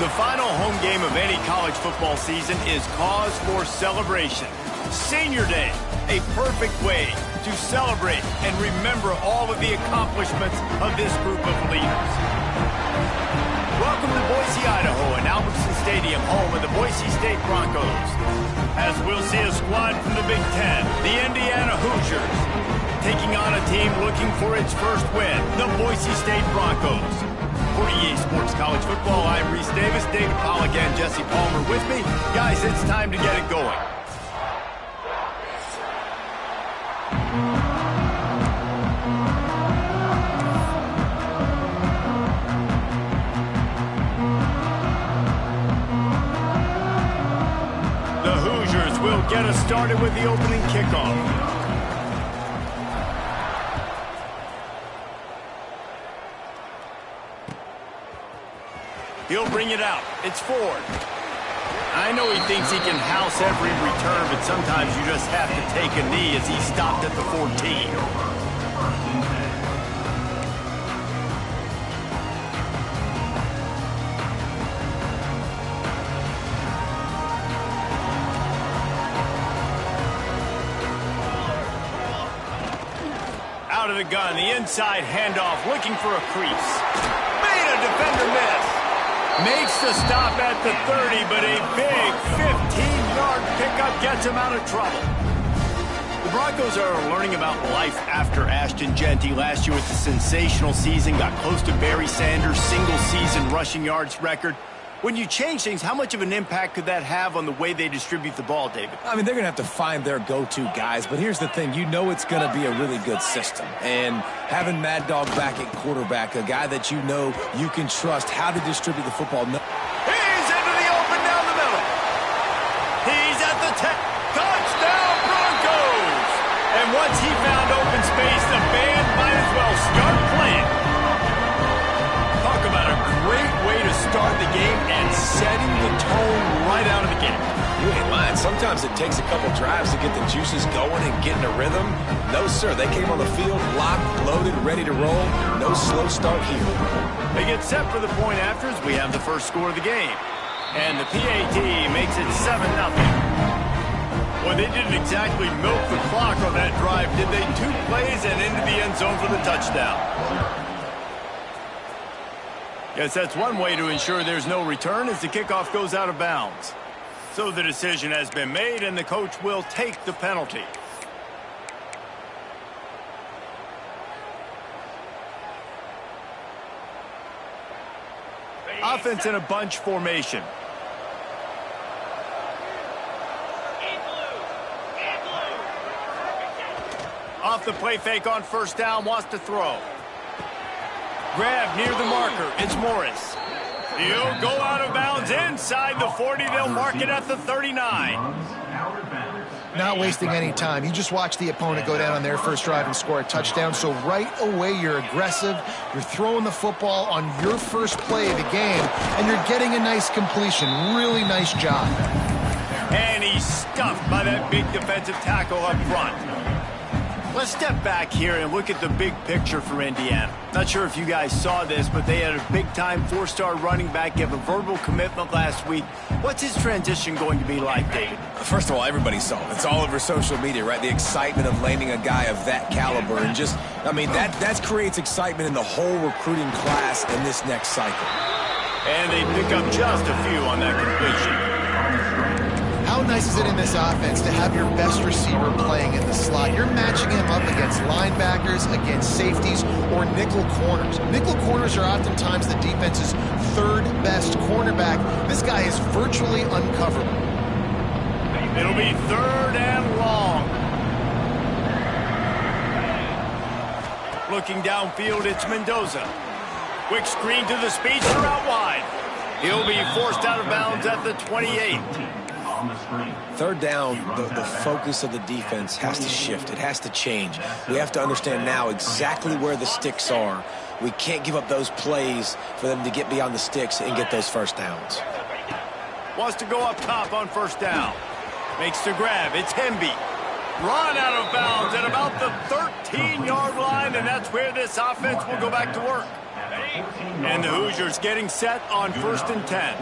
The final home game of any college football season is cause for celebration. Senior Day, a perfect way to celebrate and remember all of the accomplishments of this group of leaders. Welcome to Boise, Idaho, and Albertson Stadium, home of the Boise State Broncos. As we'll see a squad from the Big Ten, the Indiana Hoosiers, taking on a team looking for its first win, the Boise State Broncos. For EA Sports College Football, I'm Reese Davis, David Pollack, and Jesse Palmer with me. Guys, it's time to get it going. The Hoosiers will get us started with the opening kickoff. He'll bring it out. It's Ford. I know he thinks he can house every return, but sometimes you just have to take a knee as he stopped at the 14. Out of the gun, the inside handoff, looking for a crease. Made a defender miss. Makes the stop at the 30, but a big 15-yard pickup gets him out of trouble. The Broncos are learning about life after Ashton Genty last year with the sensational season, got close to Barry Sanders' single-season rushing yards record. When you change things, how much of an impact could that have on the way they distribute the ball, David? I mean, they're going to have to find their go-to guys, but here's the thing. You know it's going to be a really good system. And having Mad Dog back at quarterback, a guy that you know you can trust how to distribute the football. He's into the open down the middle. He's at the 10. Touchdown, Broncos! And once he found open space, the band might as well start playing. Talk about a great way to start the game and setting the tone right out of the gate. You ain't lying. Sometimes it takes a couple drives to get the juices going and get in a rhythm. No, sir. They came on the field locked, loaded, ready to roll. No slow start here. They get set for the point afters. We have the first score of the game. And the PAT makes it 7-0. Well, they didn't exactly milk the clock on that drive, did they? 2 plays and into the end zone for the touchdown. Guess that's one way to ensure there's no return as the kickoff goes out of bounds. So the decision has been made, and the coach will take the penalty. Offense in a bunch formation. Off the play fake on first down, wants to throw. Grab near the marker. It's Morris. He'll go out of bounds inside the 40. They'll mark it at the 39. Not wasting any time. You just watch the opponent go down on their first drive and score a touchdown. So right away, you're aggressive. You're throwing the football on your first play of the game, and you're getting a nice completion. Really nice job. And he's stuffed by that big defensive tackle up front. Let's step back here and look at the big picture for Indiana. Not sure if you guys saw this, but they had a big-time 4-star running back give a verbal commitment last week. What's his transition going to be like, David? First of all, everybody saw it. It's all over social media, right? The excitement of landing a guy of that caliber. And just, I mean, that creates excitement in the whole recruiting class in this next cycle. And they pick up just a few on that completion. How nice is it in this offense to have your best receiver playing in the slot? You're matching him up against linebackers, against safeties, or nickel corners. Nickel corners are oftentimes the defense's third best cornerback. This guy is virtually uncoverable. It'll be 3rd and long. Looking downfield, it's Mendoza. Quick screen to the speedster out wide. He'll be forced out of bounds at the 28. Third down, the focus of the defense has to shift. It has to change. We have to understand now exactly where the sticks are. We can't give up those plays for them to get beyond the sticks and get those first downs. Wants to go up top on first down. Makes the grab. It's Hemby. Run out of bounds at about the 13-yard line, and that's where this offense will go back to work. And the Hoosiers getting set on 1st and 10.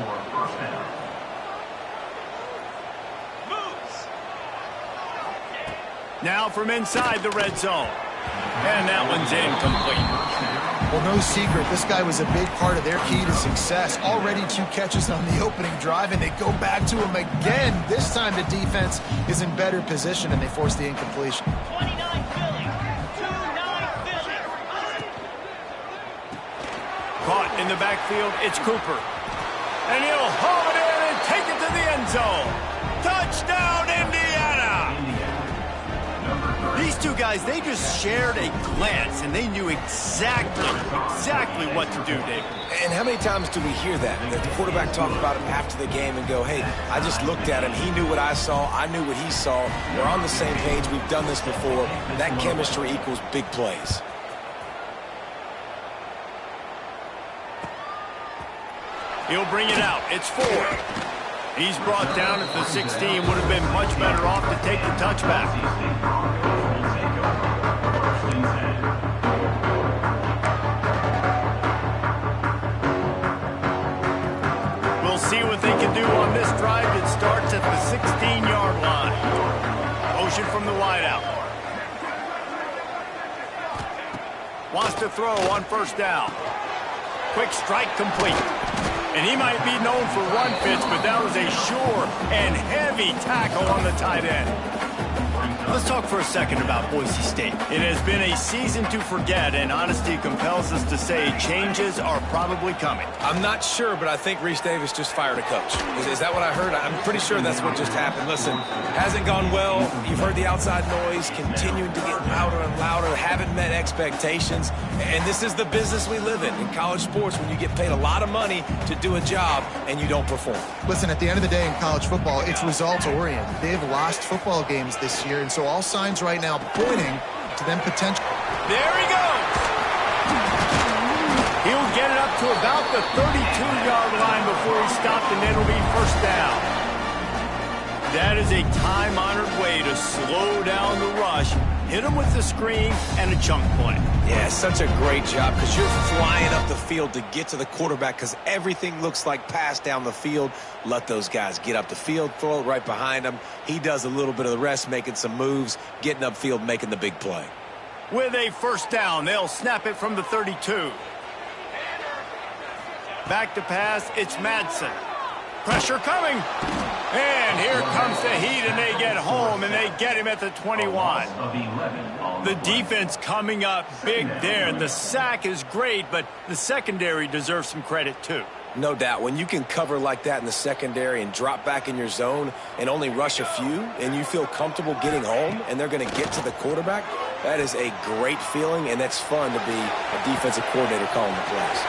Now from inside the red zone. And that one's incomplete. Well, no secret, this guy was a big part of their key to success. Already 2 catches on the opening drive, and they go back to him again. This time the defense is in better position, and they force the incompletion. 29 Philly. 2-9 Philly. Caught in the backfield, it's Cooper. And he'll haul it in and take it to the end zone. Touchdown, Indiana! These two guys, they just shared a glance, and they knew exactly what to do, David. And how many times do we hear that? The quarterback talk about it after the game and go, hey, I just looked at him. He knew what I saw. I knew what he saw. We're on the same page. We've done this before. That chemistry equals big plays. He'll bring it out. It's Ford. He's brought down at the 16. Would have been much better off to take the touchback. We'll see what they can do on this drive. It starts at the 16-yard line. Motion from the wideout. Wants to throw on first down. Quick strike complete. And he might be known for run fits, but that was a sure and heavy tackle on the tight end. Let's talk for a second about Boise State. It has been a season to forget, and honesty compels us to say changes are probably coming. I'm not sure, but I think Reese Davis just fired a coach. Is that what I heard? I'm pretty sure that's what just happened. Listen, hasn't gone well. You've heard the outside noise continuing to get louder and louder, haven't met expectations. And this is the business we live in college sports, when you get paid a lot of money to do a job and you don't perform. Listen, at the end of the day in college football, it's results-oriented. They've lost football games this year, and so all signs right now pointing to them potential. There he goes. He'll get it up to about the 32-yard line before he stopped, and it'll be first down. That is a time-honored way to slow down the rush, hit him with the screen, and a chunk play. Yeah, such a great job, because you're flying up the field to get to the quarterback, because everything looks like pass down the field. Let those guys get up the field, throw it right behind him. He does a little bit of the rest, making some moves, getting upfield, making the big play. With a first down, they'll snap it from the 32. Back to pass, it's Madsen. Pressure coming. And here comes the heat, and they get home, and they get him at the 21. The defense coming up big there. The sack is great, but the secondary deserves some credit too. No doubt. When you can cover like that in the secondary and drop back in your zone and only rush a few, and you feel comfortable getting home and they're going to get to the quarterback, that is a great feeling, and that's fun to be a defensive coordinator calling the plays.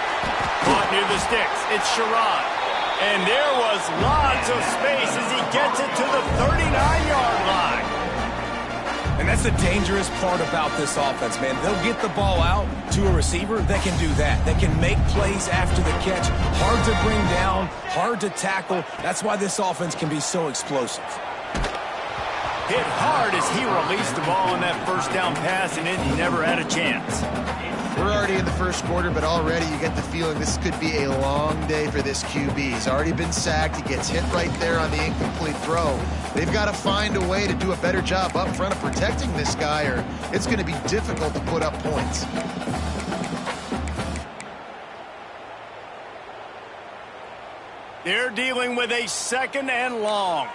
Caught near the sticks. It's Sherrod. And there was lots of space as he gets it to the 39-yard line. And that's the dangerous part about this offense, man. They'll get the ball out to a receiver. They can do that. They can make plays after the catch. Hard to bring down, hard to tackle. That's why this offense can be so explosive. Hit hard as he released the ball on that first down pass, and Indy never had a chance. We're already in the first quarter, but already you get the feeling this could be a long day for this QB. He's already been sacked. He gets hit right there on the incomplete throw. They've got to find a way to do a better job up front of protecting this guy, or it's going to be difficult to put up points. They're dealing with a second and long.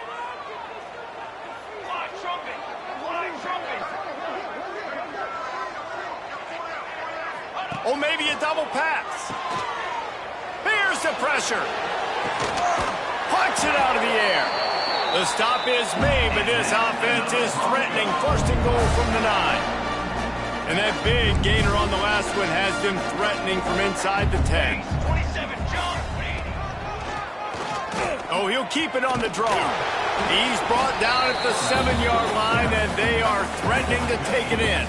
Oh, maybe a double pass. Here's the pressure. Punch it out of the air. The stop is made, but this offense is threatening. First and goal from the 9. And that big gainer on the last one has them threatening from inside the 10. 27, John. Oh, he'll keep it on the draw. He's brought down at the 7-yard line, and they are threatening to take it in.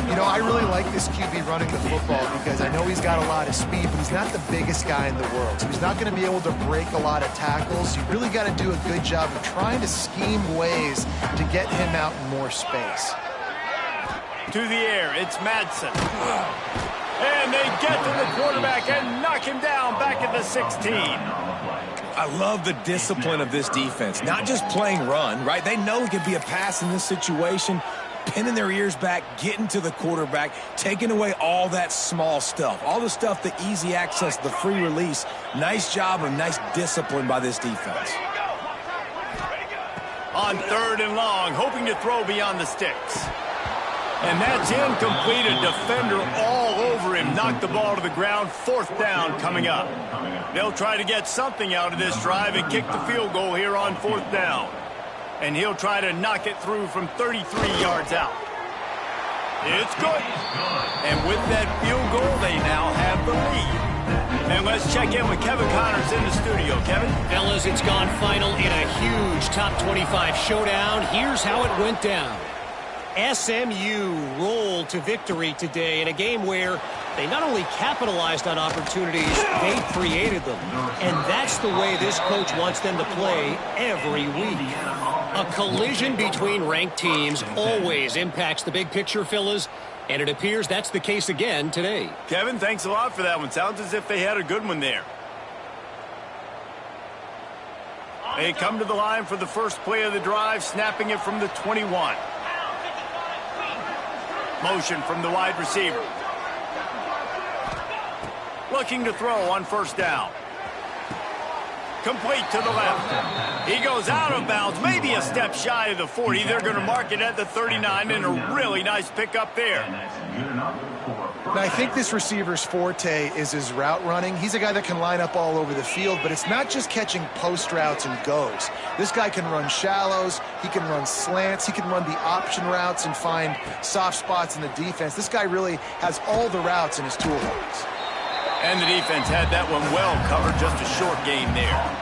You know, I really like this QB running the football because I know he's got a lot of speed, but he's not the biggest guy in the world. So he's not going to be able to break a lot of tackles. You really got to do a good job of trying to scheme ways to get him out in more space. To the air, it's Madsen. And they get to the quarterback and knock him down back at the 16. I love the discipline of this defense. Not just playing run, right? They know it could be a pass in this situation. Pinning their ears back, getting to the quarterback, taking away all that small stuff. All the stuff, the easy access, the free release. Nice job and nice discipline by this defense. On 3rd and long, hoping to throw beyond the sticks. And that's incomplete. A defender all over him. Knocked the ball to the ground. 4th down coming up. They'll try to get something out of this drive and kick the field goal here on 4th down. And he'll try to knock it through from 33 yards out. It's good. And with that field goal, they now have the lead. And let's check in with Kevin Connors in the studio. Kevin? Fellas, it's gone final in a huge top 25 showdown. Here's how it went down. SMU rolled to victory today in a game where they not only capitalized on opportunities, they created them. And that's the way this coach wants them to play every week. A collision between ranked teams always impacts the big picture, fellas, and it appears that's the case again today. Kevin, thanks a lot for that one. Sounds as if they had a good one there. They come to the line for the first play of the drive, snapping it from the 21. Motion from the wide receiver. Looking to throw on 1st down. Complete to the left. He goes out of bounds, maybe a step shy of the 40. They're going to mark it at the 39, and a really nice pickup there. Now, I think this receiver's forte is his route running. He's a guy that can line up all over the field, but it's not just catching post routes and goes. This guy can run shallows, he can run slants, he can run the option routes and find soft spots in the defense. This guy really has all the routes in his toolbox. And the defense had that one well covered, just a short gain there.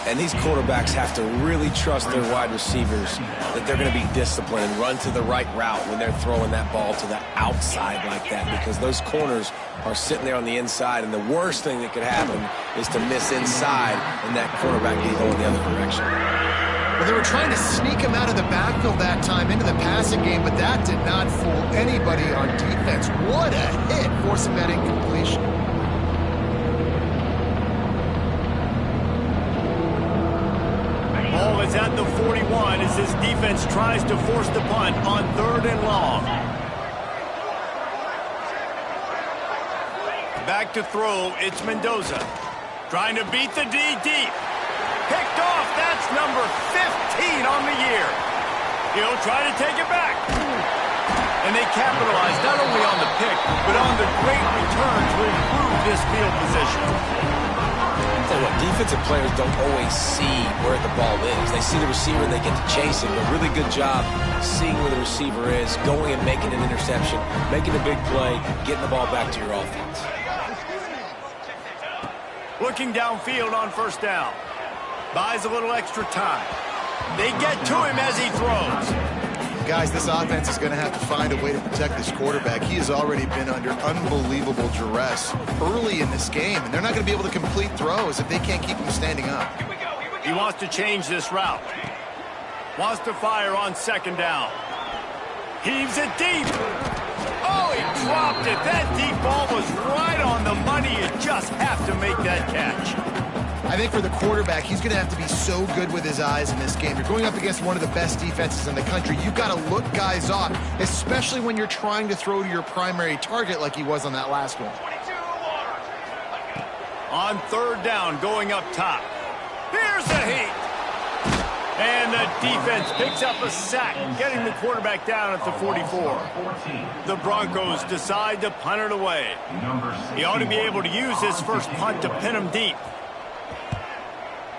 And these quarterbacks have to really trust their wide receivers that they're going to be disciplined and run to the right route when they're throwing that ball to the outside like that, because those corners are sitting there on the inside, and the worst thing that could happen is to miss inside and that quarterback be going the other direction. Well, they were trying to sneak him out of the backfield that time into the passing game, but that did not fool anybody on defense. What a hit, forcing that incompletion. Ball is at the 41 as this defense tries to force the punt on 3rd and long. Back to throw, it's Mendoza. Trying to beat the D deep. Picked off, that's number 15 on the year. He'll try to take it back. And they capitalize not only on the pick, but on the great return to improve this field position. Tell you what, defensive players don't always see where the ball is. They see the receiver and they get to chase it. A really good job seeing where the receiver is, going and making an interception, making a big play, getting the ball back to your offense. Looking downfield on 1st down. Buys a little extra time. They get to him as he throws. Guys, this offense is going to have to find a way to protect this quarterback. He has already been under unbelievable duress early in this game, and they're not going to be able to complete throws if they can't keep him standing up. He wants to change this route. Wants to fire on 2nd down. Heaves it deep. Oh, he dropped it. That deep ball was right on the money. You just have to make that catch. I think for the quarterback, he's going to have to be so good with his eyes in this game. You're going up against one of the best defenses in the country. You've got to look guys off, especially when you're trying to throw to your primary target like he was on that last one. On 3rd down, going up top. Here's the heat. And the defense picks up a sack, getting the quarterback down at the 44. The Broncos decide to punt it away. He ought to be able to use his first punt to pin him deep.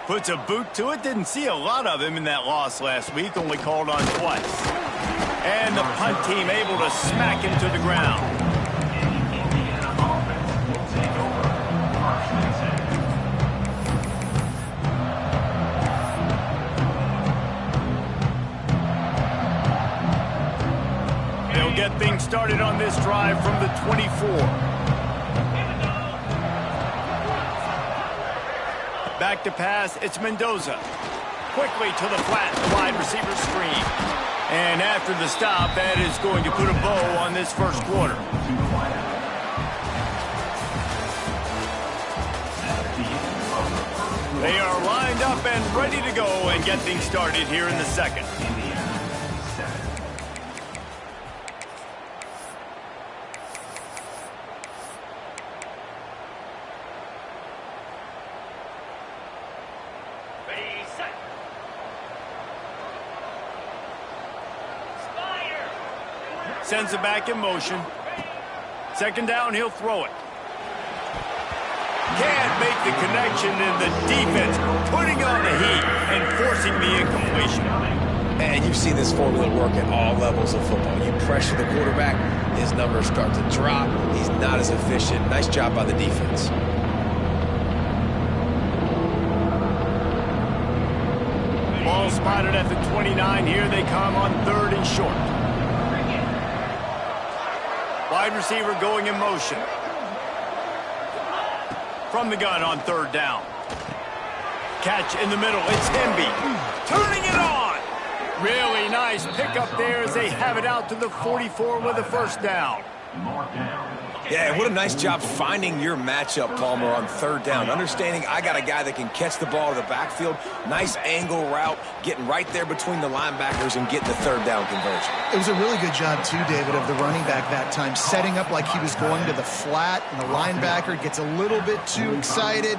Puts a boot to it. Didn't see a lot of him in that loss last week. Only called on twice. And the punt team able to smack him to the ground. get things started on this drive from the 24. Back to pass, it's Mendoza. Quickly to the flat, wide receiver screen. And after the stop, that is going to put a bow on this first quarter. They are lined up and ready to go and get things started here in the second. Sends it back in motion. Second down, he'll throw it. Can't make the connection, and the defense putting on the heat and forcing the incompletion. And you've seen this formula work at all levels of football. You pressure the quarterback, his numbers start to drop. He's not as efficient. Nice job by the defense. Ball spotted at the 29. Here they come on 3rd and short. Wide receiver going in motion. From the gun on 3rd down. Catch in the middle. It's Indy. Turning it on. Really nice pickup there as they have it out to the 44 with a first down. Yeah, what a nice job finding your matchup, Palmer, on 3rd down. Understanding I got a guy that can catch the ball to the backfield. Nice angle route, getting right there between the linebackers and getting the 3rd down conversion. It was a really good job, too, David, of the running back that time, setting up like he was going to the flat, and the linebacker gets a little bit too excited.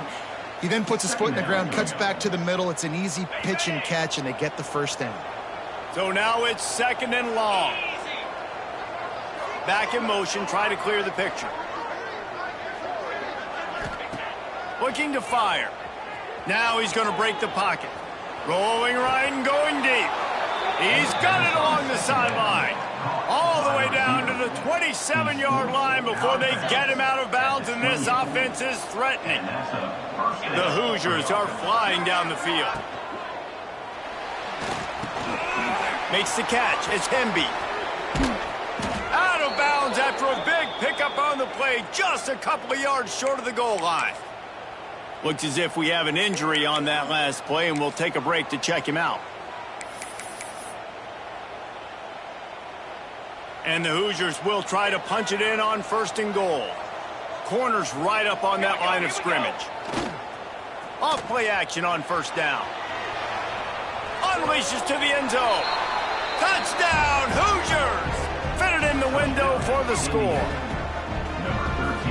He then puts his foot in the ground, cuts back to the middle. It's an easy pitch and catch, and they get the first down. So now it's 2nd and long. Back in motion, try to clear the picture. Looking to fire. Now he's going to break the pocket. Rolling right and going deep. He's got it along the sideline. All the way down to the 27-yard line before they get him out of bounds, and this offense is threatening. The Hoosiers are flying down the field. Makes the catch. It's Indy. Out of bounds after a big pickup on the play, just a couple of yards short of the goal line. Looks as if we have an injury on that last play, and we'll take a break to check him out. And the Hoosiers will try to punch it in on 1st and goal. Corners right up on that line of scrimmage. Off play action on 1st down. Unleashes to the end zone. Touchdown, Hoosiers! Fitted in the window for the score.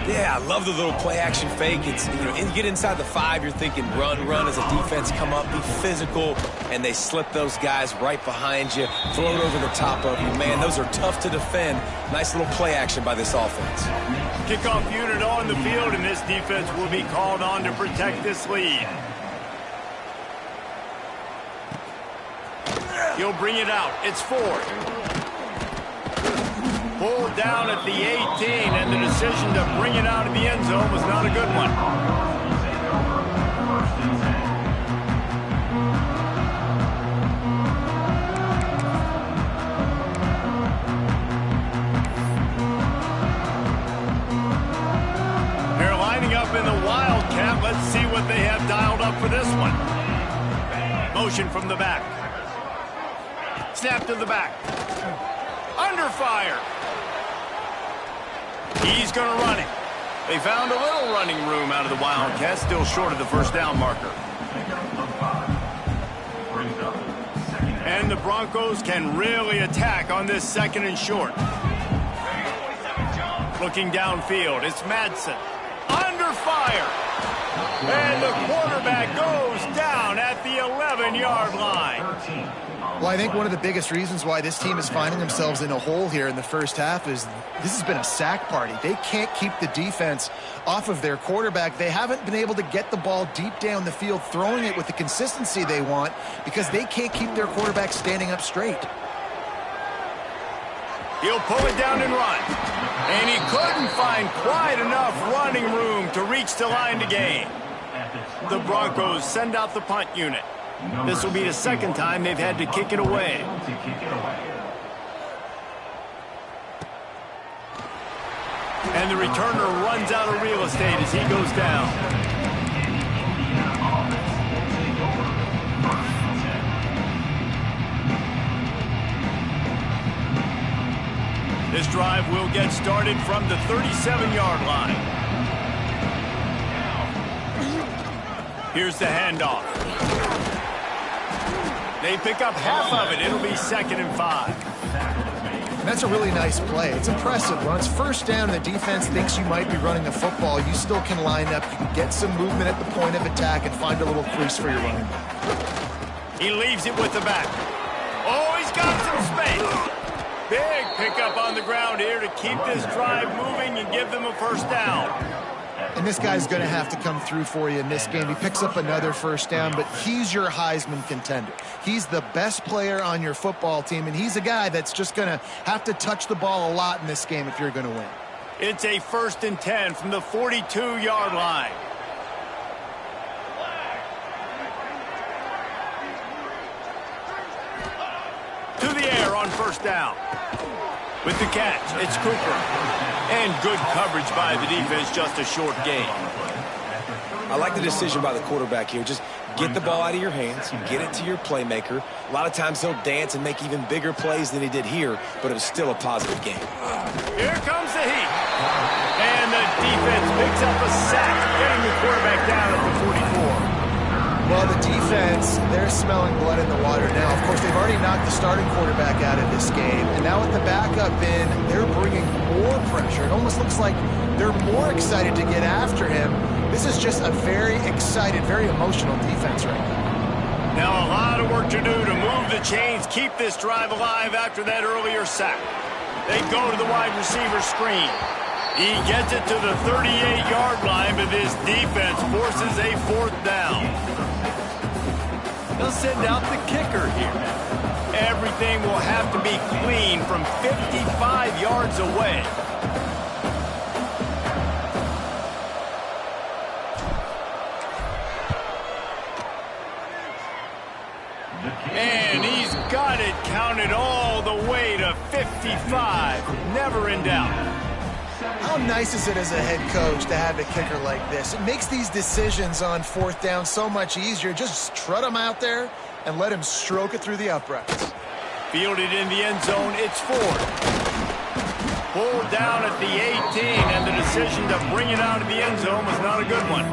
Yeah, I love the little play-action fake. It's, you get inside the 5, you're thinking run as a defense, come up, be physical, and they slip those guys right behind you, throw it over the top of you. Man, those are tough to defend. Nice little play-action by this offense. Kickoff unit on the field, and this defense will be called on to protect this lead. He'll bring it out. It's 4th. Pulled down at the 18, and the decision to bring it out of the end zone was not a good one. They're lining up in the Wildcat. Let's see what they have dialed up for this one. Motion from the back. Snap to the back. Under fire. He's going to run it. They found a little running room out of the Wildcats, still short of the 1st down marker. And the Broncos can really attack on this 2nd and short. Looking downfield, it's Madsen. Under fire. And the quarterback goes down at the 11-yard line. Well, I think one of the biggest reasons why this team is finding themselves in a hole here in the first half is this has been a sack party. They can't keep the defense off of their quarterback. They haven't been able to get the ball deep down the field, throwing it with the consistency they want because they can't keep their quarterback standing up straight. He'll pull it down and run. And he couldn't find quite enough running room to reach the line to gain. The Broncos send out the punt unit. This will be the 2nd time they've had to kick it away. And the returner runs out of real estate as he goes down. This drive will get started from the 37-yard line. Here's the handoff. They pick up half of it. It'll be 2nd and 5. That's a really nice play. It's impressive. When it's first down and the defense thinks you might be running the football, you still can line up. You can get some movement at the point of attack and find a little crease for your running back. He leaves it with the back. Oh, he's got some space. Big pickup on the ground here to keep this drive moving and give them a first down. And this guy's going to have to come through for you in this game. He picks up another first down, but he's your Heisman contender. He's the best player on your football team, and he's a guy that's just going to have to touch the ball a lot in this game if you're going to win. It's a 1st and 10 from the 42-yard line. To the air on first down. With the catch, it's Cooper. And good coverage by the defense, just a short gain. I like the decision by the quarterback here. Just get the ball out of your hands, get it to your playmaker. A lot of times he'll dance and make even bigger plays than he did here, but it was still a positive game. Here comes the heat. And the defense picks up a sack, getting the quarterback down at the 44. Well, the defense, they're smelling blood in the water now. Of course, they've already knocked the starting quarterback out of this game. And now with the backup in, they're bringing more pressure. It almost looks like they're more excited to get after him. This is just a very excited, very emotional defense right now. Now a lot of work to do to move the chains, keep this drive alive after that earlier sack. They go to the wide receiver screen. He gets it to the 38-yard line, but this defense forces a 4th down. They'll send out the kicker here. Everything will have to be clean from 55 yards away. And he's got it counted all the way to 55. Never in doubt. How nice is it as a head coach to have a kicker like this? It makes these decisions on 4th down so much easier. Just trot him out there and let him stroke it through the uprights. Fielded in the end zone, it's 4th. Pulled down at the 18, and the decision to bring it out of the end zone was not a good one.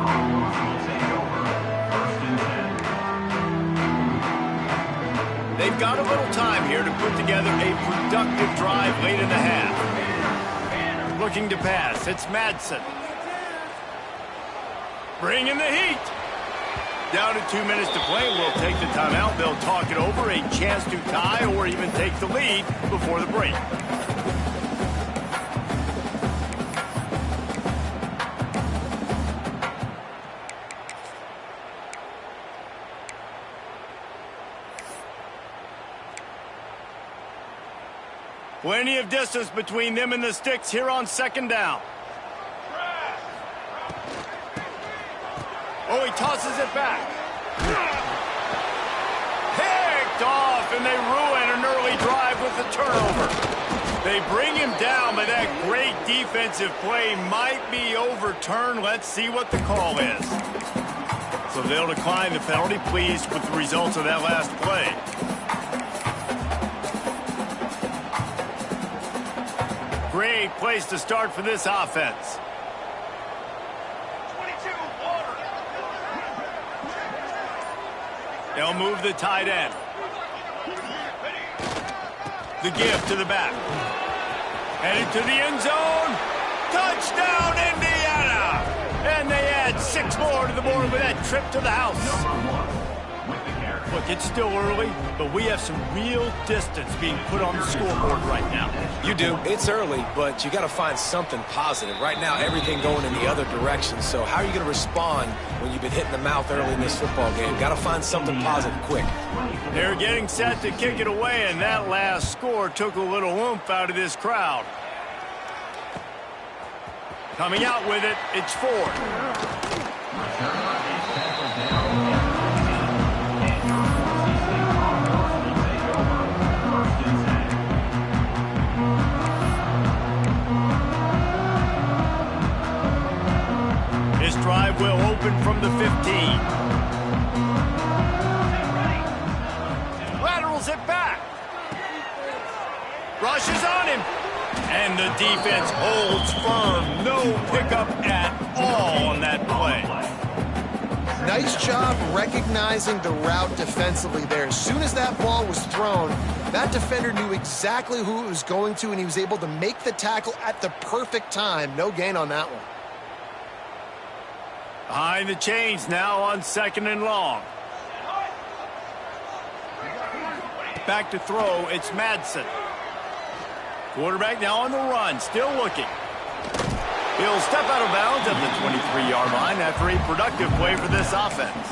They've got a little time here to put together a productive drive late in the half. Looking to pass, it's Madsen. Bringing the heat. Down to 2 minutes to play. We'll take the timeout. They'll talk it over, a chance to tie or even take the lead before the break. Plenty of distance between them and the sticks here on 2nd down. Oh, he tosses it back. Picked off, and they ruin an early drive with the turnover. They bring him down, but that great defensive play might be overturned. Let's see what the call is. So they'll decline the penalty, pleased with the results of that last play. Great place to start for this offense. They'll move the tight end. The give to the back. Headed to the end zone. Touchdown, Indiana! And they add 6 more to the board with that trip to the house. Look, it's still early, but we have some real distance being put on the scoreboard right now. You do. It's early, but you got to find something positive. Right now, everything going in the other direction. So how are you going to respond when you've been hit in the mouth early in this football game? Got to find something positive quick. They're getting set to kick it away, and that last score took a little oomph out of this crowd. Coming out with it, it's Ford. rushes on him. And the defense holds firm. No pickup at all on that play. Nice job recognizing the route defensively there. As soon as that ball was thrown, that defender knew exactly who it was going to, and he was able to make the tackle at the perfect time. No gain on that one. Behind the chains now on 2nd and long. Back to throw, it's Madsen. Quarterback now on the run, still looking. He'll step out of bounds at the 23-yard line after a productive play for this offense.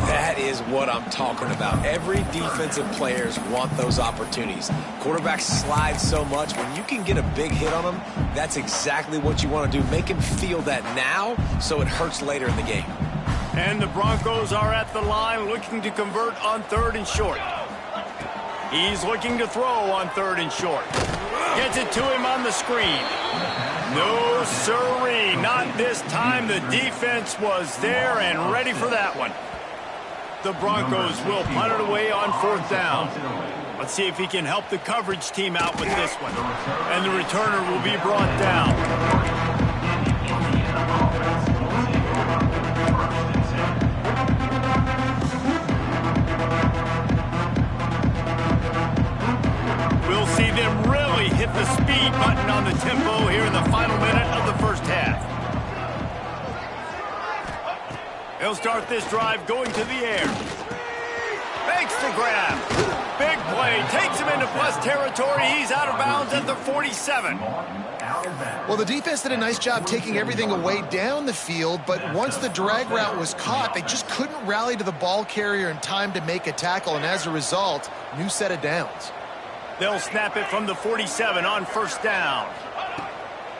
That is what I'm talking about. Every defensive players want those opportunities. Quarterbacks slide so much. When you can get a big hit on them, that's exactly what you want to do. Make him feel that now so it hurts later in the game. And the Broncos are at the line looking to convert on 3rd and short. He's looking to throw on 3rd and short. Gets it to him on the screen. No sirree, not this time. The defense was there and ready for that one. The Broncos will punt it away on 4th down. Let's see if he can help the coverage team out with this one. And the returner will be brought down. We'll see them really hit the speed button on the tempo here in the final minute of the first half. He'll start this drive going to the air. Makes the grab. Big play. Takes him into plus territory. He's out of bounds at the 47. Well, the defense did a nice job taking everything away down the field, but once the drag route was caught, they just couldn't rally to the ball carrier in time to make a tackle, and as a result, new set of downs. They'll snap it from the 47 on 1st down.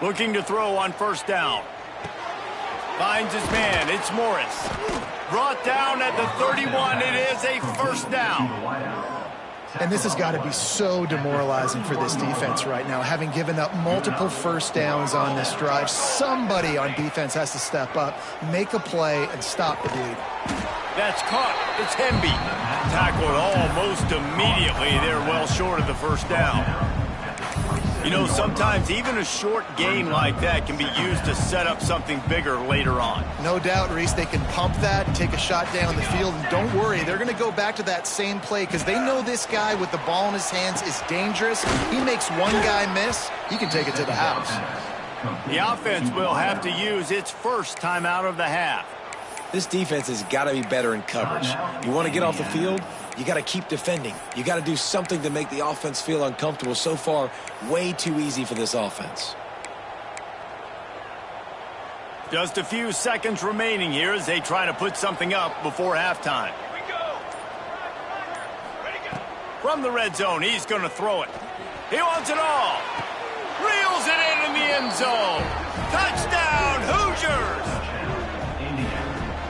Looking to throw on 1st down. Finds his man. It's Morris. Brought down at the 31. It is a 1st down. And this has got to be so demoralizing for this defense right now, having given up multiple 1st downs on this drive. Somebody on defense has to step up, make a play, and stop the dude. That's caught. It's Hemby. Tackled almost immediately. They're well short of the 1st down. You know, sometimes even a short gain like that can be used to set up something bigger later on. No doubt, Reese, they can pump that and take a shot down the field. And don't worry, they're going to go back to that same play because they know this guy with the ball in his hands is dangerous. He makes one guy miss, he can take it to the house. The offense will have to use its first timeout of the half. This defense has got to be better in coverage. You want to get off the field, you got to keep defending. You got to do something to make the offense feel uncomfortable. So far, way too easy for this offense. Just a few seconds remaining here as they try to put something up before halftime. From the red zone, he's going to throw it. He wants it all. Reels it in the end zone. Touchdown, Hoosiers!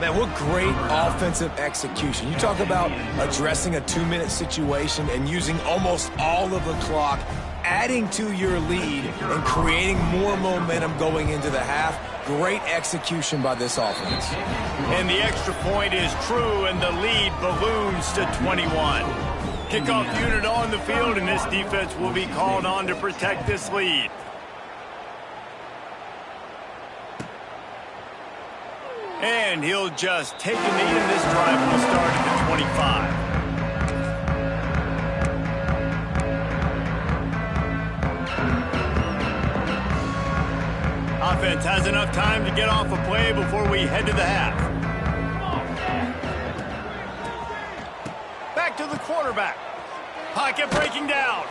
Man, what great offensive execution. You talk about addressing a 2-minute situation and using almost all of the clock, adding to your lead and creating more momentum going into the half. Great execution by this offense. And the extra point is true, and the lead balloons to 21. Kickoff unit on the field, and this defense will be called on to protect this lead. And he'll just take a knee, and this drive will start at the 25. Offense has enough time to get off a play before we head to the half. Back to the quarterback. Pocket breaking down.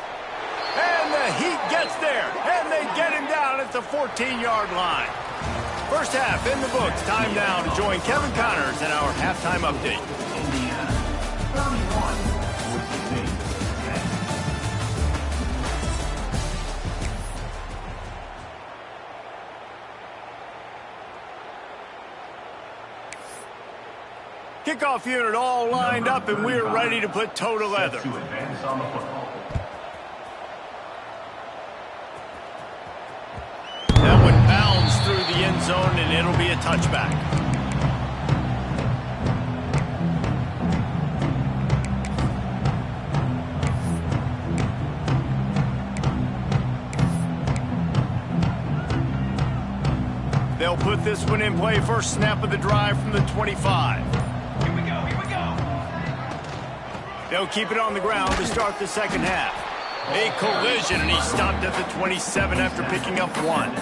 And the Heat gets there. And they get him down at the 14-yard line. First half in the books. Time now to join Kevin Connors in our halftime update. Kickoff unit all lined up, and we're ready to put toe to leather. That one bounds through the end zone, and it'll be a touchback. They'll put this one in play. First snap of the drive from the 25. Here we go. They'll keep it on the ground to start the second half. A collision, and he stopped at the 27 after picking up 1.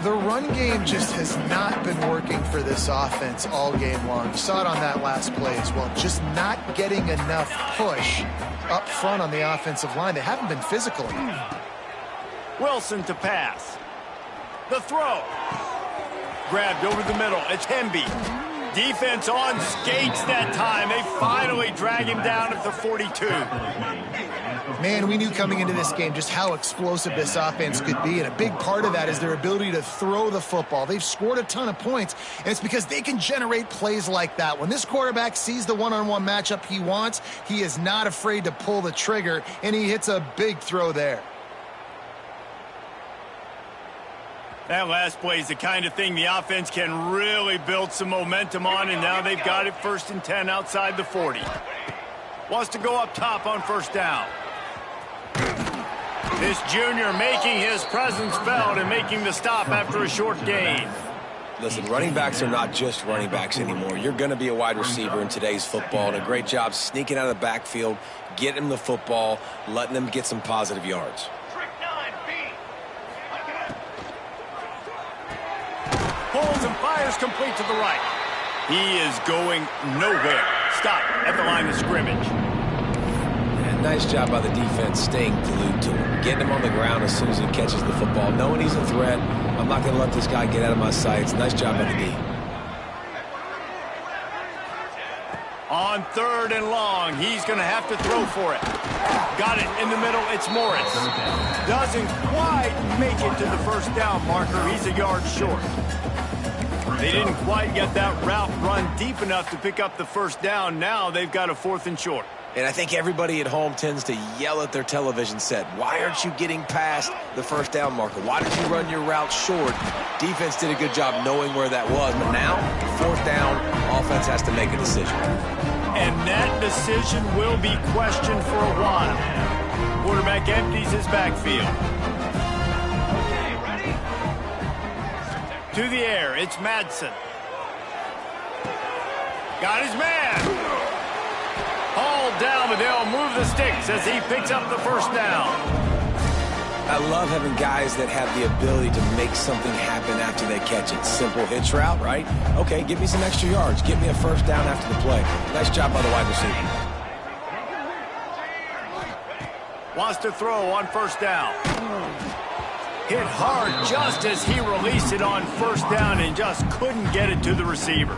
The run game just has not been working for this offense all game long. You saw it on that last play as well. Just not getting enough push up front on the offensive line. They haven't been physical enough. Wilson to pass. The throw. Grabbed over the middle. It's Hemby. Defense on skates that time. They finally drag him down at the 42. Man, we knew coming into this game just how explosive this offense could be, and a big part of that is their ability to throw the football. They've scored a ton of points, and it's because they can generate plays like that. When this quarterback sees the one-on-one matchup he wants, he is not afraid to pull the trigger, and he hits a big throw there. That last play is the kind of thing the offense can really build some momentum on, and now they've got it 1st and 10 outside the 40. Wants to go up top on first down. This junior making his presence felt and making the stop after a short gain. Listen, running backs are not just running backs anymore. You're going to be a wide receiver in today's football, and a great job sneaking out of the backfield, getting them the football, letting them get some positive yards. Pulls and fires complete to the right. He is going nowhere. Stop at the line of scrimmage. And nice job by the defense staying glued to him. Getting him on the ground as soon as he catches the football. Knowing he's a threat, I'm not going to let this guy get out of my sights. Nice job by the D. On 3rd and long, he's going to have to throw for it. Got it in the middle. It's Morris. Doesn't quite make it to the first down marker. He's a yard short. They didn't quite get that route run deep enough to pick up the first down. Now they've got a 4th and short. And I think everybody at home tends to yell at their television set. Why aren't you getting past the first down marker? Why did you run your route short? Defense did a good job knowing where that was. But now, 4th down, offense has to make a decision. And that decision will be questioned for a while. Quarterback empties his backfield. To the air, it's Madsen. Got his man. Hauled down, but they'll move the sticks as he picks up the first down. I love having guys that have the ability to make something happen after they catch it. Simple hitch route, right? Okay, give me some extra yards. Get me a first down after the play. Nice job by the wide receiver. Wants to throw on first down. Hit hard just as he released it on first down and just couldn't get it to the receiver.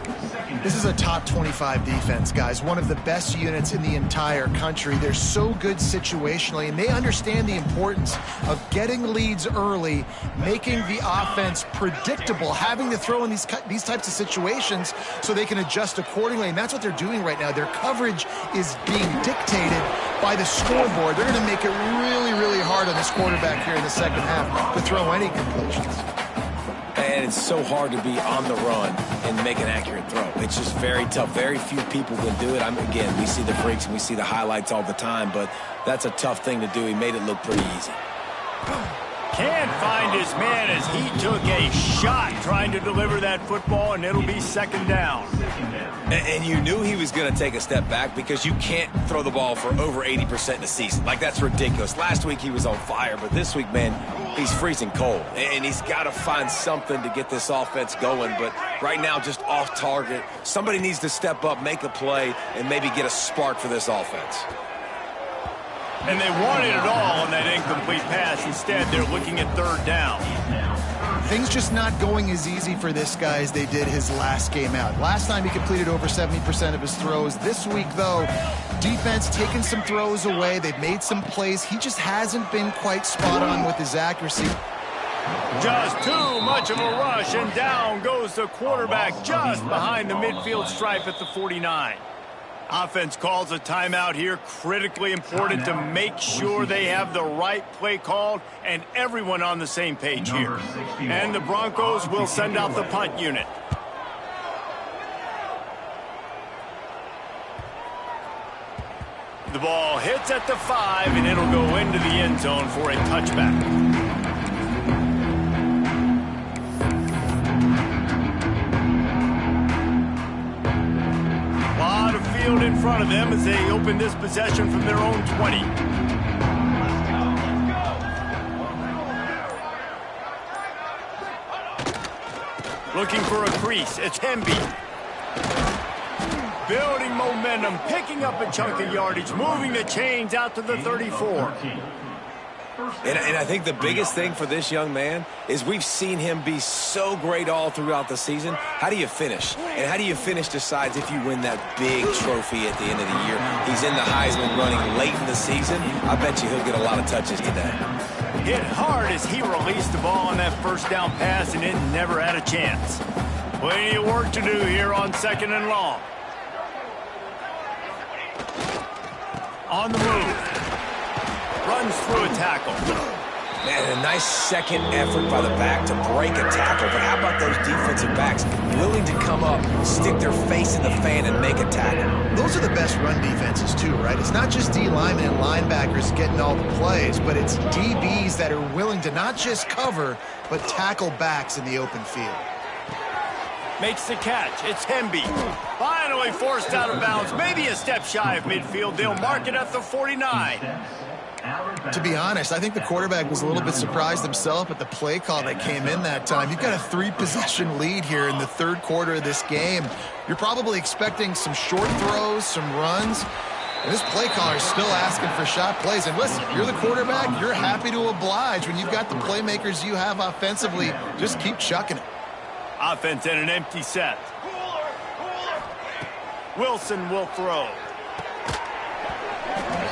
This is a top 25 defense, guys. One of the best units in the entire country. They're so good situationally, and they understand the importance of getting leads early, making the offense predictable, having to throw in these types of situations so they can adjust accordingly, and that's what they're doing right now. Their coverage is being dictated by the scoreboard. They're going to make it really, really hard on this quarterback here in the second half to throw any completions. And it's so hard to be on the run and make an accurate throw. It's just very tough. Very few people can do it. Again, we see the freaks and we see the highlights all the time, but that's a tough thing to do. He made it look pretty easy. Can't find his man as he took a shot trying to deliver that football, and it'll be second down. And you knew he was going to take a step back because you can't throw the ball for over 80% in a season. Like, that's ridiculous. Last week he was on fire, but this week, man, he's freezing cold. And he's got to find something to get this offense going. But right now, just off target. Somebody needs to step up, make a play, and maybe get a spark for this offense. And they wanted it all on that incomplete pass. Instead, they're looking at third down. Things just not going as easy for this guy as they did his last game out. Last time he completed over 70% of his throws. This week, though, defense taking some throws away. They've made some plays. He just hasn't been quite spot on with his accuracy. Just too much of a rush, and down goes the quarterback just behind the midfield stripe at the 49. Offense calls a timeout here. Critically important to make sure they have the right play called and everyone on the same page here. And the Broncos will send out the punt unit. The ball hits at the 5, and it'll go into the end zone for a touchback. field in front of them as they open this possession from their own 20. Looking for a crease. It's Hemby. Building momentum, picking up a chunk of yardage, moving the chains out to the 34. And I think the biggest thing for this young man is we've seen him be so great all throughout the season. How do you finish? And how do you finish decides if you win that big trophy at the end of the year. He's in the Heisman running late in the season. I bet you he'll get a lot of touches today. Hit hard as he released the ball on that first down pass, and it never had a chance. Plenty of work to do here on 2nd and long. On the move. Runs through a tackle. Man, a nice second effort by the back to break a tackle. But how about those defensive backs willing to come up, stick their face in the fan, and make a tackle? Those are the best run defenses, too, right? It's not just D linemen and linebackers getting all the plays, but it's DBs that are willing to not just cover, but tackle backs in the open field. Makes the catch. It's Hemby. Finally forced out of bounds. Maybe a step shy of midfield. They'll mark it at the 49. To be honest, I think the quarterback was a little bit surprised himself at the play call that came in that time. You've got a 3-possession lead here in the third quarter of this game. You're probably expecting some short throws, some runs. And this play caller is still asking for shot plays. And listen, you're the quarterback. You're happy to oblige. When you've got the playmakers you have offensively, just keep chucking it. Offense in an empty set. Wilson will throw.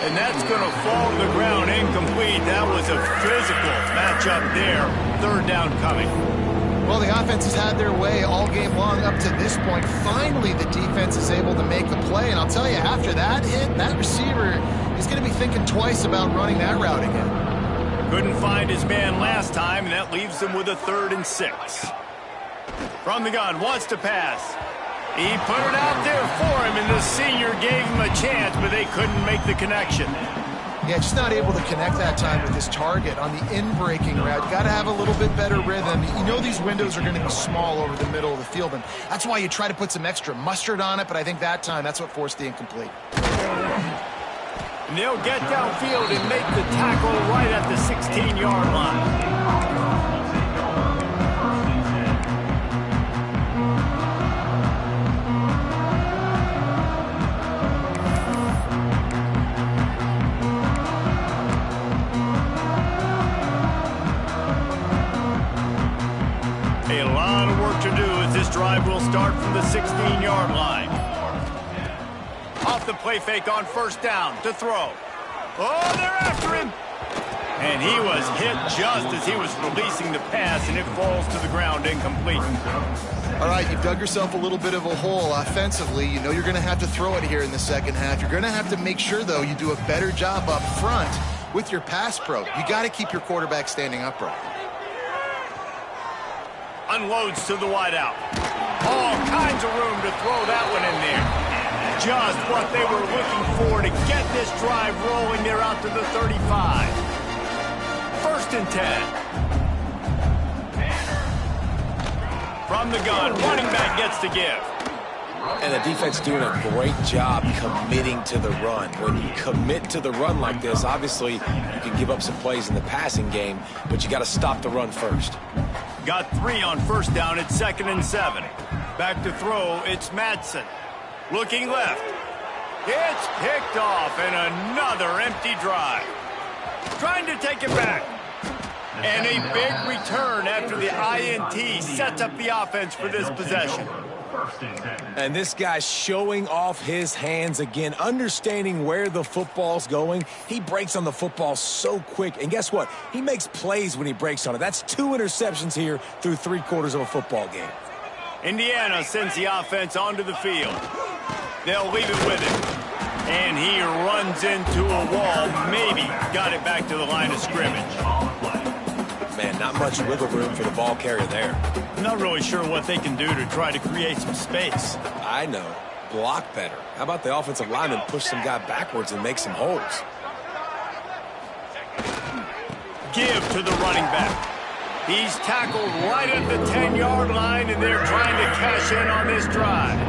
And that's going to fall to the ground incomplete. That was a physical matchup there. Third down coming. Well, the offense has had their way all game long up to this point. Finally, the defense is able to make a play. And I'll tell you, after that hit, that receiver is going to be thinking twice about running that route again. Couldn't find his man last time, and that leaves him with a 3rd and 6. From the gun, wants to pass. He put it out there for him, and the senior gave him a chance, but they couldn't make the connection. Yeah, just not able to connect that time with his target on the in-breaking route. Got to have a little bit better rhythm. You know these windows are going to be small over the middle of the field, and that's why you try to put some extra mustard on it, but I think that time that's what forced the incomplete. And they'll get downfield and make the tackle right at the 16-yard line. A lot of work to do as this drive will start from the 16-yard line. Off the play fake on first down to throw. Oh, they're after him. And he was hit just as he was releasing the pass, and it falls to the ground incomplete. All right, you've dug yourself a little bit of a hole offensively. You know you're going to have to throw it here in the second half. You're going to have to make sure, though, you do a better job up front with your pass pro. You got to keep your quarterback standing upright. Unloads to the wideout. All kinds of room to throw that one in there. Just what they were looking for to get this drive rolling. They're out to the 35. 1st and 10. From the gun, running back gets to give. And the defense doing a great job committing to the run. When you commit to the run like this, obviously you can give up some plays in the passing game, but you got to stop the run first. Got 3 on first down. It's 2nd and 7. Back to throw. It's Madsen. Looking left. It's picked off, and another empty drive. Trying to take it back. And a big return after the INT sets up the offense for this possession. And this guy's showing off his hands again, understanding where the football's going. He breaks on the football so quick. And guess what? He makes plays when he breaks on it. That's 2 interceptions here through 3 quarters of a football game. Indiana sends the offense onto the field. They'll leave it with him. And he runs into a wall. Maybe got it back to the line of scrimmage. Man, not much wiggle room for the ball carrier there. I'm not really sure what they can do to try to create some space. I know. Block better. How about the offensive lineman push some guy backwards and make some holes? Give to the running back. He's tackled right at the 10-yard line, and they're trying to cash in on this drive.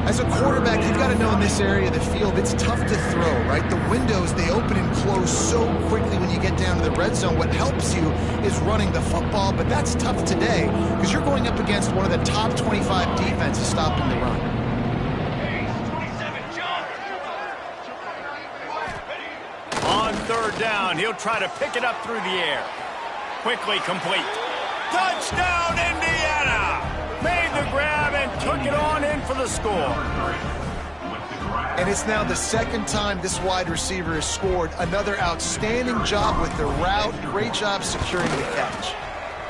As a quarterback, you've got to know in this area of the field, it's tough to throw, right? The windows, they open and close so quickly when you get down to the red zone. What helps you is running the football, but that's tough today because you're going up against one of the top 25 defenses stopping the run. On third down, he'll try to pick it up through the air. Quickly complete. Touchdown, Indiana! Made the grab and took it on in for the score. And it's now the second time this wide receiver has scored. Another outstanding job with the route. Great job securing the catch.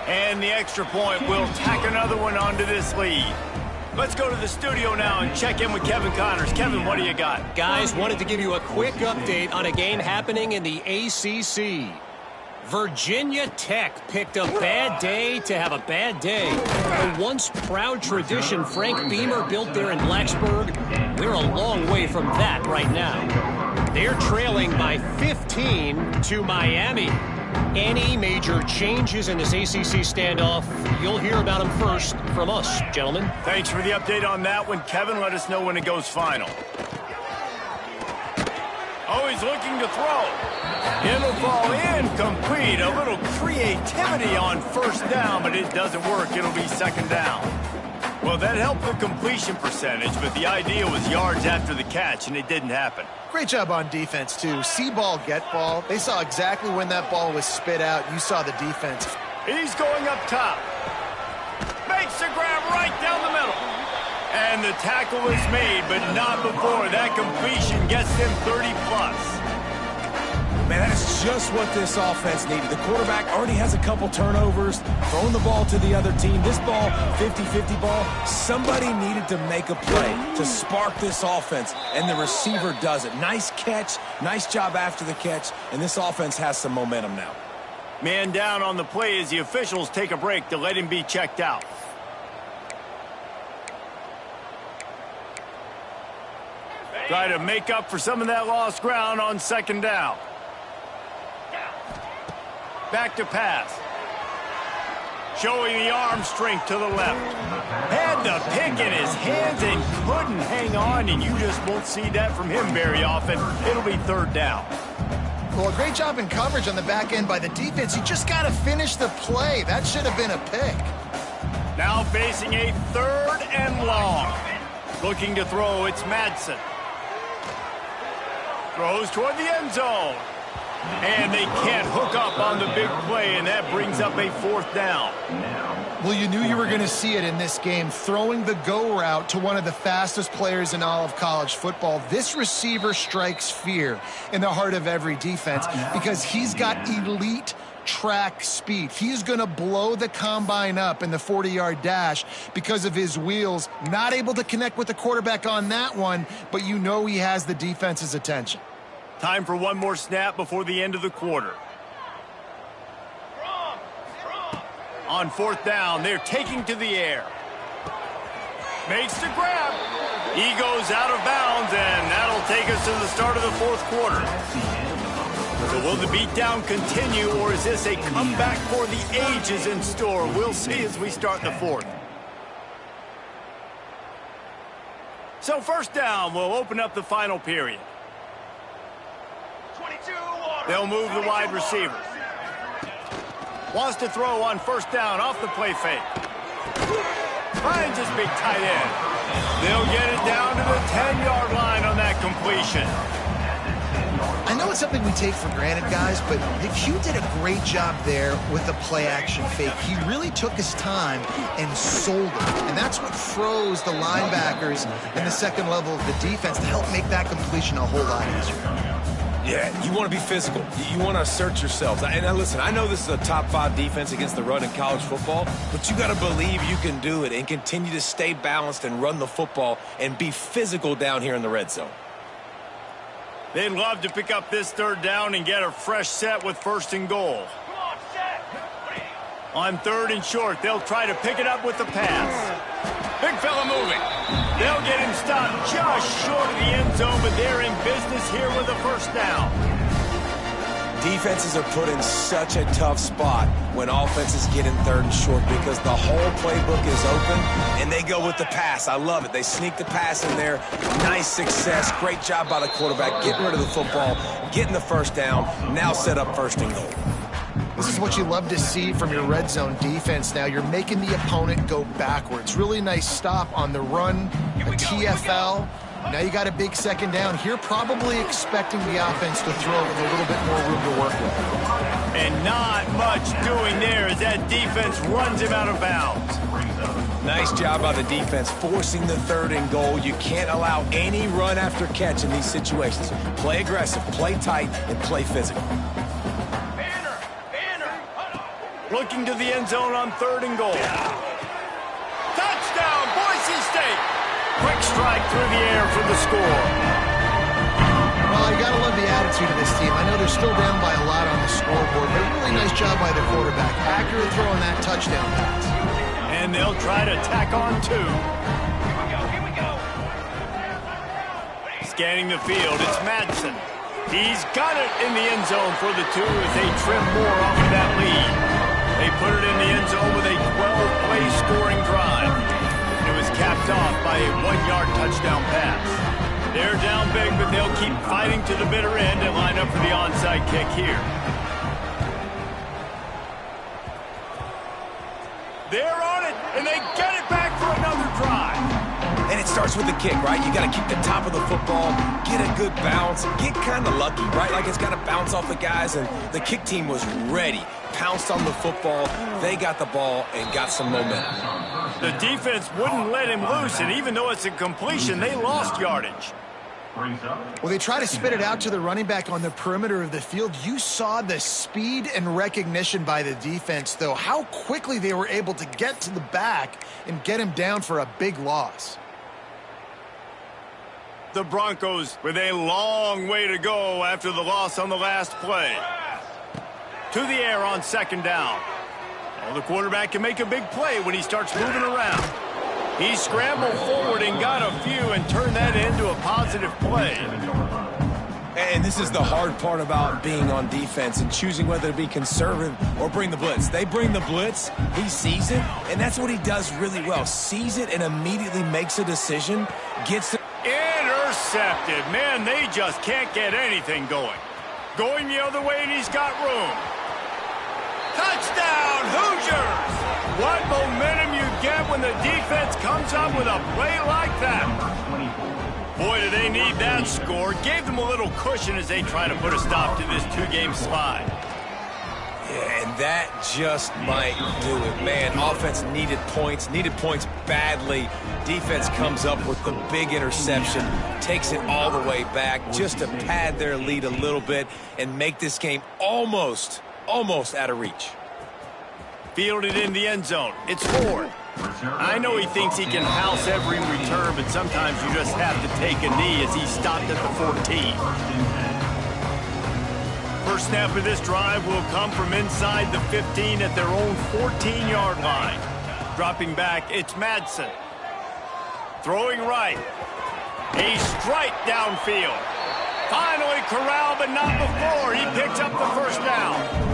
And the extra point will tack another one onto this lead. Let's go to the studio now and check in with Kevin Connors. Kevin, what do you got? Guys, wanted to give you a quick update on a game happening in the ACC. Virginia Tech picked a bad day to have a bad day. The once proud tradition Frank Beamer built there in Blacksburg, we're a long way from that right now. They're trailing by 15 to Miami. Any major changes in this ACC standoff, you'll hear about them first from us, gentlemen. Thanks for the update on that one, Kevin. Let us know when it goes final. Oh, he's looking to throw. It'll fall incomplete. A little creativity on first down, but it doesn't work. It'll be second down. Well, that helped the completion percentage, but the idea was yards after the catch, and it didn't happen. Great job on defense, too. See ball, get ball. They saw exactly when that ball was spit out. You saw the defense. He's going up top. Makes the grab right down the middle. And the tackle is made, but not before that completion gets him 30-plus. Man, that is just what this offense needed. The quarterback already has a couple turnovers, throwing the ball to the other team. This ball, 50-50 ball, somebody needed to make a play to spark this offense, and the receiver does it. Nice catch, nice job after the catch, and this offense has some momentum now. Man down on the play as the officials take a break to let him be checked out. Try to make up for some of that lost ground on second down. Back to pass. Showing the arm strength to the left. Had the pick in his hands and couldn't hang on, and you just won't see that from him very often. It'll be third down. Well, a great job in coverage on the back end by the defense. You just got to finish the play. That should have been a pick. Now facing a third and long. Looking to throw, it's Madsen. Throws toward the end zone. And they can't hook up on the big play, and that brings up a fourth down. Well, you knew you were going to see it in this game, throwing the go route to one of the fastest players in all of college football. This receiver strikes fear in the heart of every defense because he's got elite track speed. He's going to blow the combine up in the 40-yard dash because of his wheels. Not able to connect with the quarterback on that one, but you know he has the defense's attention. Time for one more snap before the end of the quarter. On fourth down, they're taking to the air. Makes the grab. He goes out of bounds, and that'll take us to the start of the fourth quarter. So will the beatdown continue, or is this a comeback for the ages in store? We'll see as we start the fourth. So first down will open up the final period. They'll move the wide receiver. Wants to throw on first down off the play fake. Finds his big tight end. They'll get it down to the 10-yard line on that completion. I know it's something we take for granted, guys, but Hugh did a great job there with the play-action fake. He really took his time and sold it, and that's what froze the linebackers in the second level of the defense to help make that completion a whole lot easier. Yeah, you want to be physical. You want to assert yourselves. And now listen, I know this is a top-5 defense against the run in college football, but you got to believe you can do it and continue to stay balanced and run the football and be physical down here in the red zone. They'd love to pick up this third down and get a fresh set with first and goal. On third and short, they'll try to pick it up with the pass. Big fella moving. They'll get him stopped just short of the end zone, but they're in business here with a first down. Defenses are put in such a tough spot when offenses get in third and short because the whole playbook is open, and they go with the pass. I love it. They sneak the pass in there. Nice success. Great job by the quarterback getting rid of the football, getting the first down, now set up first and goal. This is what you love to see from your red zone defense now. You're making the opponent go backwards. Really nice stop on the run, a TFL. Now you got a big second down here, probably expecting the offense to throw with a little bit more room to work with. And not much doing there as that defense runs him out of bounds. Nice job by the defense forcing the third and goal. You can't allow any run after catch in these situations. Play aggressive, play tight, and play physical. Looking to the end zone on third and goal. Touchdown, Boise State! Quick strike through the air for the score. Well, you got to love the attitude of this team. I know they're still down by a lot on the scoreboard, but a really nice job by the quarterback. Accurate throw on that touchdown pass. And they'll try to tack on two. Here we go. Scanning the field, it's Madsen. He's got it in the end zone for the two as they trim more off of that lead. They put it in the end zone with a 12-play scoring drive. It was capped off by a 1-yard touchdown pass. They're down big, but they'll keep fighting to the bitter end and line up for the onside kick here. They're on it, and they get it back for another drive. And it starts with the kick, right? You got to keep the top of the football, get a good bounce, get kind of lucky, right? Like it's got to bounce off the guys, and the kick team was ready. Pounced on the football, they got the ball, and got some momentum. The defense wouldn't let him loose, and even though it's a completion, they lost yardage. Well, they try to spit it out to the running back on the perimeter of the field. You saw the speed and recognition by the defense, though, how quickly they were able to get to the back and get him down for a big loss. The Broncos with a long way to go after the loss on the last play. To the air on second down. Well, the quarterback can make a big play when he starts moving around. He scrambled forward and got a few and turned that into a positive play. And this is the hard part about being on defense and choosing whether to be conservative or bring the blitz. They bring the blitz, he sees it, and that's what he does really well. Sees it and immediately makes a decision, gets it. Intercepted. Man, they just can't get anything going. Going the other way, and he's got room. Touchdown, Hoosiers! What momentum you get when the defense comes up with a play like that. Boy, do they need that score. Gave them a little cushion as they try to put a stop to this two-game slide. Yeah, and that just might do it. Man, offense needed points badly. Defense comes up with the big interception, takes it all the way back just to pad their lead a little bit and make this game almost out of reach. Fielded in the end zone. It's Ford. I know he thinks he can house every return, but sometimes you just have to take a knee as he stopped at the 14. First snap of this drive will come from inside the 15 at their own 14-yard line. Dropping back, it's Madsen. Throwing right. A strike downfield. Finally corralled, but not before. He picks up the first down.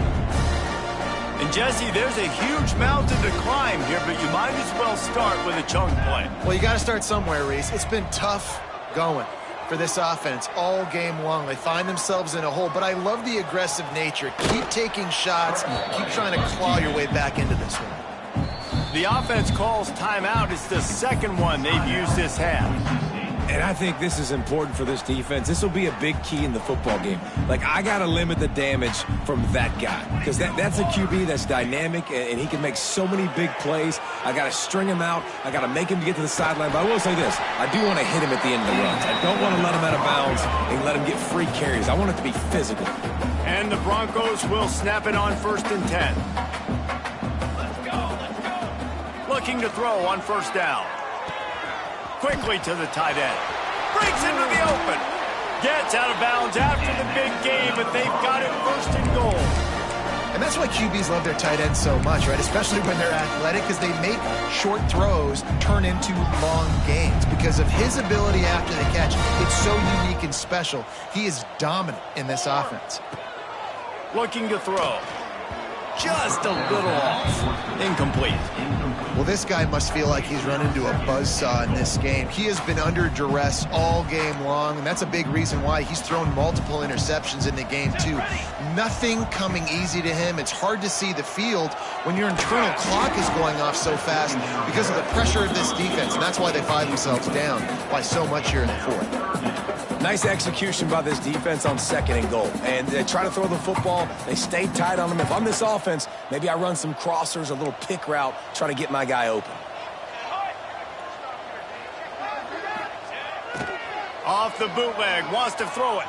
And Jesse, there's a huge mountain to climb here, but you might as well start with a chunk play. Well, you got to start somewhere, Reese. It's been tough going for this offense all game long. They find themselves in a hole, but I love the aggressive nature. Keep taking shots, keep trying to claw your way back into this one. The offense calls timeout. It's the second one they've used this half. And I think this is important for this defense. This will be a big key in the football game. Like, I got to limit the damage from that guy because that's a QB that's dynamic, and he can make so many big plays. I got to string him out. I got to make him get to the sideline. But I will say this. I do want to hit him at the end of the runs. I don't want to let him out of bounds and let him get free carries. I want it to be physical. And the Broncos will snap it on 1st and 10. Let's go. Looking to throw on first down. Quickly to the tight end. Breaks into the open. Gets out of bounds after the big game, but they've got it 1st and goal. And that's why QBs love their tight ends so much, right? Especially when they're athletic, because they make short throws turn into long gains. Because of his ability after the catch, it's so unique and special. He is dominant in this offense. Looking to throw. Just a little off. Incomplete. Well, this guy must feel like he's run into a buzzsaw in this game. He has been under duress all game long, and that's a big reason why he's thrown multiple interceptions in the game, too. Nothing coming easy to him. It's hard to see the field when your internal clock is going off so fast because of the pressure of this defense, and that's why they find themselves down by so much here in the fourth. Nice execution by this defense on 2nd and goal. And they try to throw the football. They stay tight on them. If I'm this offense, maybe I run some crossers, a little pick route, try to get my guy open. Off the bootleg, wants to throw it.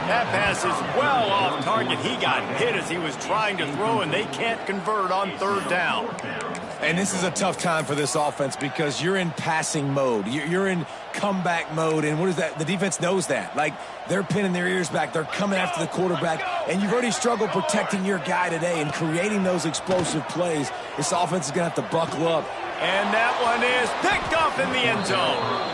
That pass is well off target. He got hit as he was trying to throw, and they can't convert on 3rd down. And this is a tough time for this offense because you're in passing mode. You're in comeback mode, and what is that? The defense knows that. Like, they're pinning their ears back. They're coming after the quarterback, and you've already struggled protecting your guy today and creating those explosive plays. This offense is going to have to buckle up. And that one is picked up in the end zone.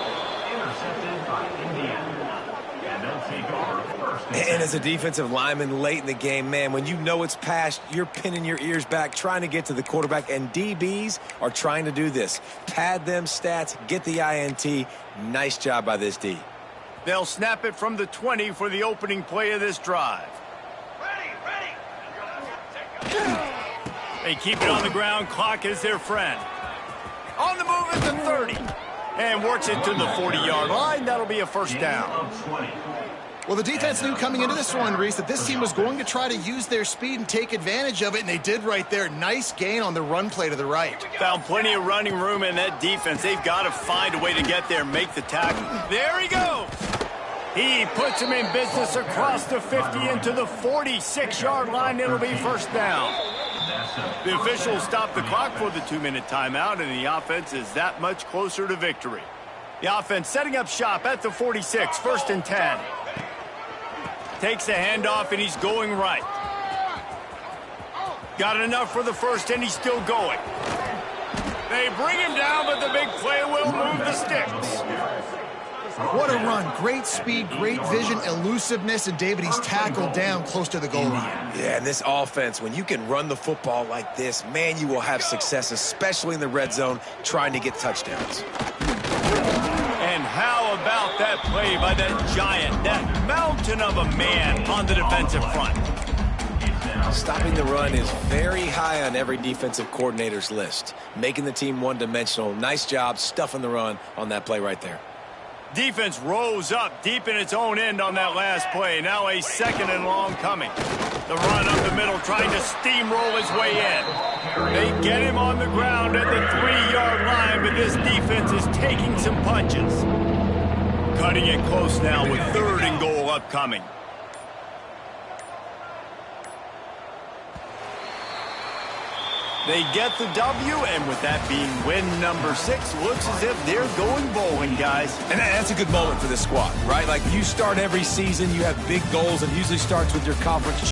And as a defensive lineman late in the game, man, when you know it's past, you're pinning your ears back, trying to get to the quarterback, and DBs are trying to do this. Pad them stats, get the INT. Nice job by this D. They'll snap it from the 20 for the opening play of this drive. They keep it on the ground. Clock is their friend. On the move at the 30. And works it to the 40-yard line. That'll be a 1st down. Well, the defense knew coming into this one, Reese, that this team was going to try to use their speed and take advantage of it, and they did right there. Nice gain on the run play to the right. Found plenty of running room in that defense. They've got to find a way to get there and make the tackle. There he goes. He puts him in business across the 50 into the 46-yard line. It'll be 1st down. The officials stop the clock for the 2-minute timeout, and the offense is that much closer to victory. The offense setting up shop at the 46, 1st and 10. Takes the handoff, and he's going right. Got enough for the 1st, and he's still going. They bring him down, but the big play will move the sticks. What a run. Great speed, great vision, elusiveness, and David, he's tackled down close to the goal line. Yeah, and this offense, when you can run the football like this, man, you will have success, especially in the red zone, trying to get touchdowns. And how about that play by that giant, that mountain of a man on the defensive front? Stopping the run is very high on every defensive coordinator's list. Making the team one-dimensional. Nice job stuffing the run on that play right there. Defense rose up deep in its own end on that last play. Now a 2nd and long coming. The run up the middle, trying to steamroll his way in. They get him on the ground at the 3-yard line, but this defense is taking some punches. Cutting it close now with 3rd and goal upcoming. They get the W, and with that being win number 6, looks as if they're going bowling, guys. And that's a good moment for this squad, right? Like, you start every season, you have big goals, and it usually starts with your conference